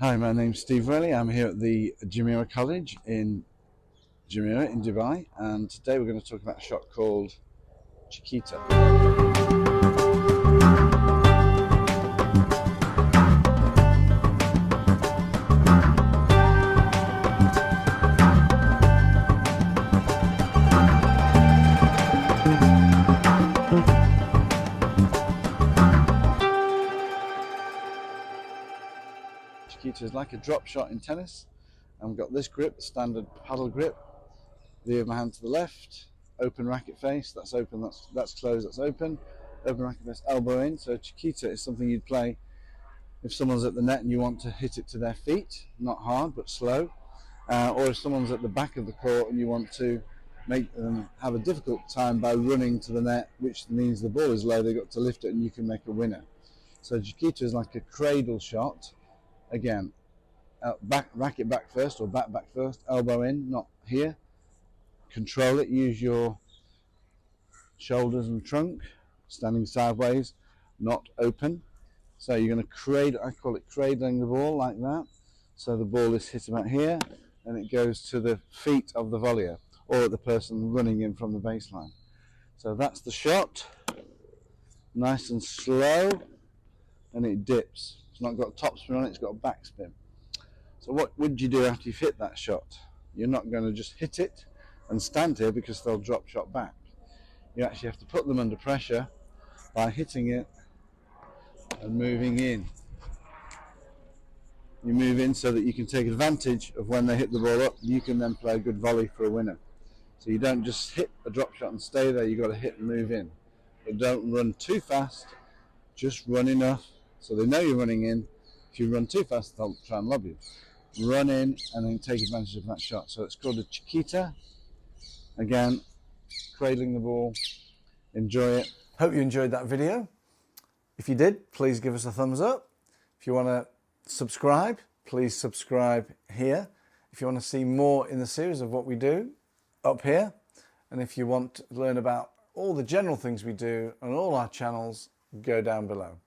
Hi, my name's Steve Rayleigh. I'm here at the Jumeirah College in Jumeirah in Dubai, and today we're going to talk about a shot called Chiquita. Chiquita is like a drop shot in tennis, and we've got this grip, the standard paddle grip. Leave my hand to the left, open racket face, that's open, that's closed, that's open racket face, elbow in. So Chiquita is something you'd play if someone's at the net and you want to hit it to their feet, not hard but slow, or if someone's at the back of the court and you want to make them have a difficult time by running to the net, which means the ball is low, they've got to lift it and you can make a winner. So Chiquita is like a cradle shot. Again, racket back first or back first, elbow in, not here. Control it, use your shoulders and trunk, standing sideways, not open. So you're going to cradle, I call it cradling the ball like that. So the ball is hit about here and it goes to the feet of the volleyer or the person running in from the baseline. So that's the shot, nice and slow, and it dips. It's not got topspin on it, it's got a backspin. So what would you do after you've hit that shot? You're not going to just hit it and stand here because they'll drop shot back. You actually have to put them under pressure by hitting it and moving in. You move in so that you can take advantage of when they hit the ball up, you can then play a good volley for a winner. So you don't just hit a drop shot and stay there, you've got to hit and move in. But don't run too fast, just run enough so they know you're running in. If you run too fast, they'll try and lob you. Run in and then take advantage of that shot. So it's called a Chiquita. Again, cradling the ball, enjoy it. Hope you enjoyed that video. If you did, please give us a thumbs up. If you want to subscribe, please subscribe here. If you want to see more in the series of what we do, up here. And if you want to learn about all the general things we do on all our channels, go down below.